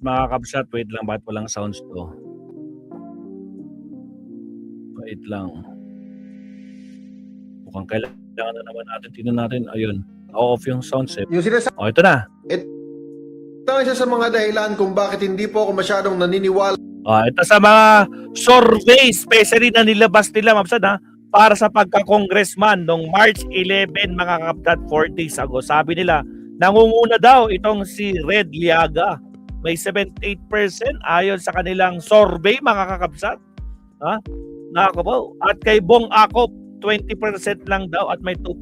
mga kabsat, wait lang, bakit walang sounds to? Wait lang. Mukhang kailangan na naman natin. Tingnan natin. Ayun. Off yung sounds eh. Yung sinasabi, Oh, ito na. ito isa sa mga dahilan kung bakit hindi po ako masyadong naniniwala Oh, ito sa mga survey, especially na nilabas nila, mabsad ha, para sa pagka-congressman noong March 11, mga kabsat, 4 days ago. Sabi nila, nangunguna daw itong si Red Liaga. May 78% ayon sa kanilang survey, mga kakabsat. Ha? Nako. At kay Bong Akop, 20% lang daw at may 2%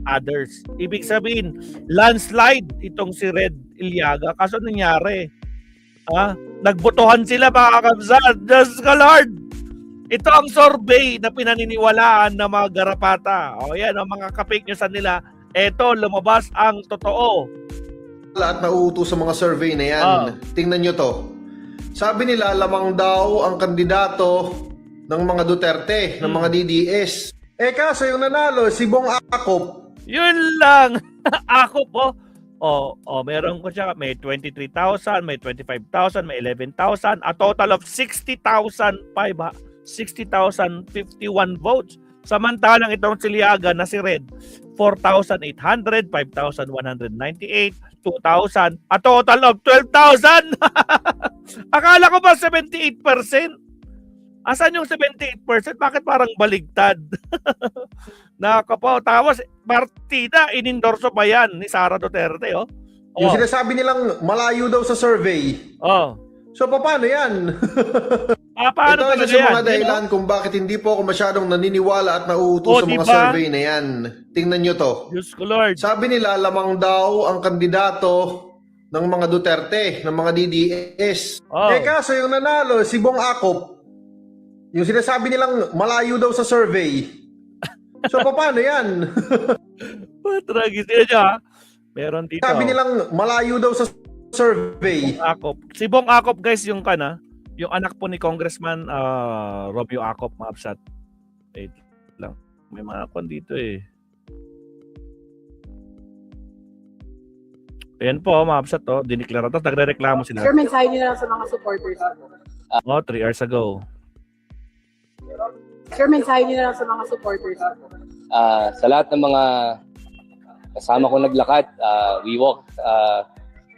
others. Ibig sabihin, landslide itong si Red Iliaga. Kaso nangyari, nagbotohan sila, mga kakabsat. Diyos ka Lord! Ito ang survey na pinaniniwalaan ng mga garapata. O yan, ang mga ka-fake newsan nila. Ito, lumabas ang totoo. at nauuto sa mga survey na yan. Tingnan nyo to. Sabi nila, lamang daw ang kandidato ng mga Duterte, ng mga DDS. Kaso yung nanalo, si Bong Akop. Yun lang. Akop, meron ko siya, may 23,000, may 25,000, may 11,000, a total of 60,051 votes. Samantalang itong si Liaga na si Red, 4,800, 5,198, 2,000, a total of 12,000. Akala ko ba 78%? Asan yung 78%? Bakit parang baligtad? Nakapo. Tapos, partida, inendorso pa yan ni Sara Duterte, Yung sinasabi nilang malayo daw sa survey. So, paano yan? Paano ito isa sa mga dahilan kung bakit hindi po ako masyadong naniniwala at nauuto sa mga survey na yan. Tingnan nyo to. Diyos ko Lord. Sabi nila, lamang daw ang kandidato ng mga Duterte, ng mga DDS. Kaso yung nanalo, si Bong Akop. Yung sinasabi nilang malayo daw sa survey. So, paano yan? Tragis niya. Meron dito. Sabi nilang malayo daw sa survey. Bong Akop. Si Bong Akop, guys, yung anak po ni Congressman Robio Akop, maabsat. Wait lang. May mga kon dito eh. Ayan po, maabsat to. Diniklara. Tapos nagre-reklamo sila. Sir, mensahe nyo na lang sa mga supporters. 3 hours ago. Sir, mensahe nyo na lang sa mga supporters. Sa lahat ng mga kasama ko naglakad, we walked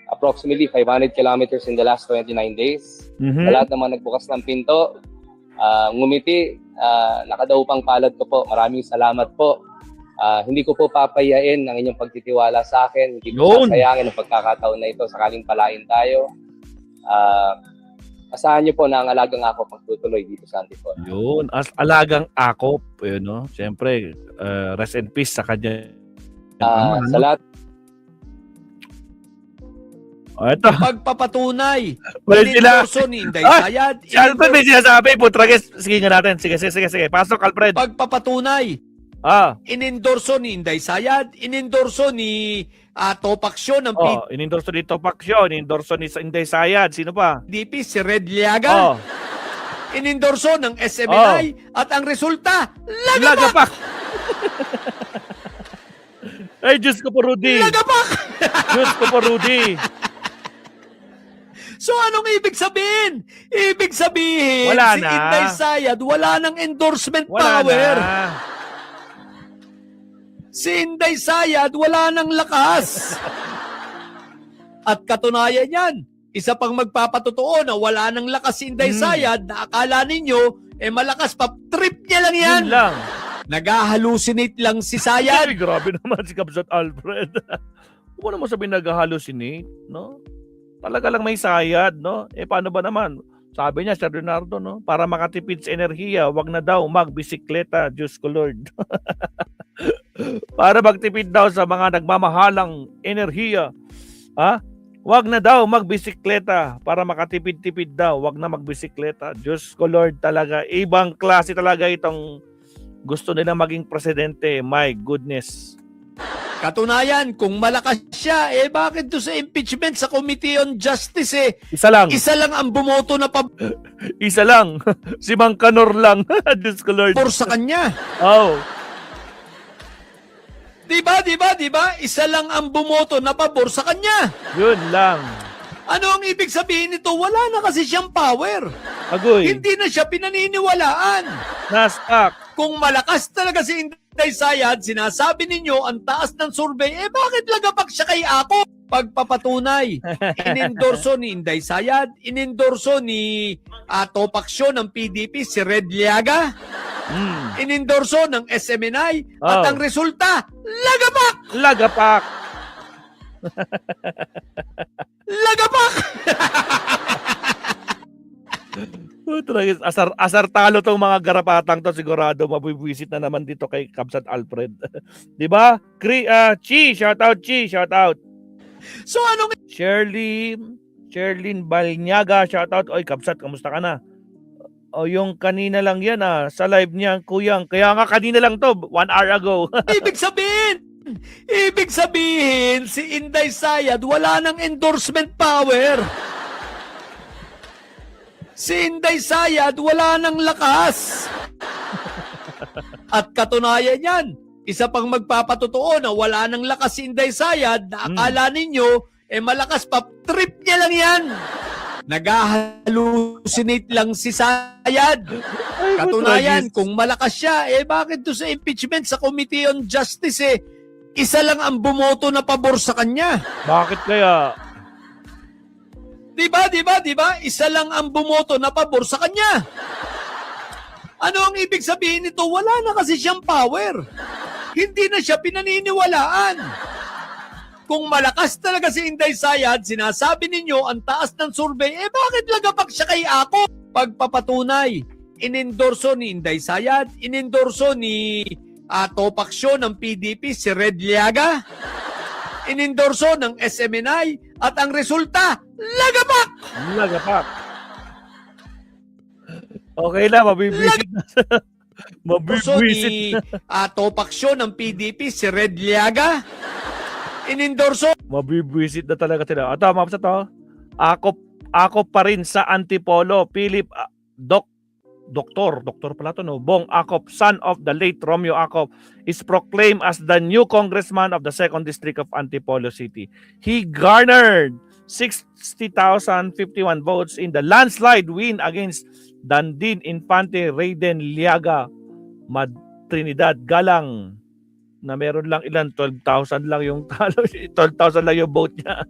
approximately 500 kilometers in the last 29 days. Sa lahat ng mga nagbukas ng pinto, ngumiti, nakadaupang palad ko po. Maraming salamat po. Hindi ko po papayain ang inyong pagtitiwala sa akin. Hindi ko sasayangin ang pagkakataon na ito. Sakaling palain tayo. Asahan niyo po na ang alagang Akop magtutuloy dito sa Antipolo. Yun. As alagang Akop, yun, no? Siyempre, rest in peace sa kanya. Sa lahat. Ito. Pagpapatunay. Inendorso ni Inday Sayad. Si Alfred may sinasabi. Putragis. Sige nga natin. Sige. Pasok, Alfred. Pagpapatunay. Inendorso ni Inday Sayad. Inendorso ni Topaksyon ng inendorso ni Topaksyon. Inendorso ni Inday Sayad. Sino pa? PDP, si Red Liaga. Inendorso ng SMNI. At ang resulta, lagapak! Ay, Diyos ko po, Rudy. Lagapak! Diyos ko po, Rudy. So anong ibig sabihin? Ibig sabihin, wala si na. Inday Sayad wala ng endorsement wala power. Na. Si Inday Sayad wala ng lakas. At katunayan yan, isa pang magpapatotoo na wala ng lakas si Inday Sayad na akala ninyo, malakas pa, trip niya lang yan. Yun lang. Nag-hallucinate lang si Sayad. Ay, grabe naman si Kabsat Alfred. Huwag mo sabihin nag-hallucinate, no? Talaga lang may sayad, no? Paano ba naman? Sabi niya, Sir Leonardo, no? Para makatipid sa enerhiya, wag na daw magbisikleta, Diyos ko Lord. Para magtipid daw sa mga nagmamahalang enerhiya. Wag na daw magbisikleta para makatipid-tipid daw. Wag na magbisikleta. Diyos ko Lord talaga. Ibang klase talaga itong gusto nila maging presidente. My goodness. Katunayan, kung malakas siya, bakit doon sa impeachment sa Committee on Justice, Isa lang. Isa lang ang bumoto na Isa lang. Si Mang Kanor lang. Diyos ko Lord. sa kanya. Diba? Diba? Isa lang ang bumoto na pabor sa kanya. Yun lang. Ano ang ibig sabihin nito? Wala na kasi siyang power. Agoy. Hindi na siya pinaniniwalaan. Nastak. Kung malakas talaga si Inday Sayad, sinasabi ninyo ang taas ng survey, bakit lagapak siya kay ako? Pagpapatunay, inendorso ni Inday Sayad, inendorso ni Topaksyo ng PDP, si Red Liaga, inendorso ng SMNI, at ang resulta, lagapak! Lagapak. Lagapak! Asar talo tong mga garapatang to, sigurado mabibwisit na naman dito kay Kabsat Alfred. 'Di ba? Chi, shout out Chi, shout out. So anong Sherlyn Balnyaga, shout out. Oy Kabsat, kamusta ka na? O yung kanina lang yan sa live niya, Kuyang. Kaya nga kanina lang to, 1 hour ago. ibig sabihin? Ibig sabihin, si Inday Sayad wala ng endorsement power. Si Inday Sayad wala ng lakas. At katunayan yan, isa pang magpapatotoo na wala ng lakas si Inday Sayad na akala ninyo, malakas pa, trip niya lang yan. Nag-hallucinate lang si Sayad. Katunayan, kung malakas siya, bakit doon sa impeachment sa Committee on Justice, isa lang ang bumoto na pabor sa kanya. Bakit kaya? Diba? Isa lang ang bumoto na pabor sa kanya. Ano ang ibig sabihin nito? Wala na kasi siyang power. Hindi na siya pinaniniwalaan. Kung malakas talaga si Inday Sayad, sinasabi ninyo ang taas ng survey, bakit lagapak siya kay ako? Pagpapatunay, inendorso ni Inday Sayad, inendorso ni Topaksyo ng PDP, si Red Liaga, inendorso ng SMNI, at ang resulta, lagapak! Lagapak. Okay na, mabibwisit na. Mabibwisit na. Topaksyo ng PDP, si Red Liaga, inendorso. Mabibwisit na talaga sila. Ito, mapsa to. Ako pa rin sa Antipolo, Philip Doktor pala to, no? Bong Acop, son of the late Romeo Acop, is proclaimed as the new congressman of the 2nd District of Antipolo City. He garnered 60,051 votes in the landslide win against Dandin Infante Raiden Liaga Trinidad Galang, na meron lang 12,000 lang yung talo, 12,000 lang yung vote niya.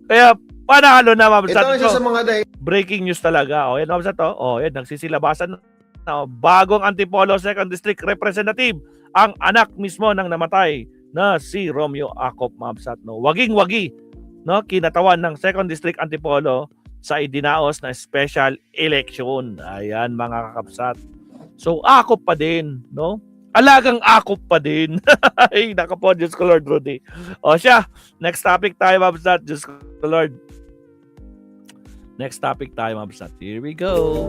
Kaya panalo na, ma'am. Ito isa sa mga breaking news talaga. Yan, ma'am, to. Yan, nagsisilabasan na bagong Antipolo 2nd District Representative, ang anak mismo ng namatay na si Romeo Acop, ma'am. No? Waging-wagi, no? Kinatawan ng 2nd District Antipolo sa idinaos na special election. Ayan, mga kakapsat. So, Acop pa din, no? Alagang Acop pa din. Ay, nakapo, Diyos ko Lord, Rudy. Siya, next topic tayo, mabsat. Diyos ko Lord. Next topic tayo, mabsat. Here we go.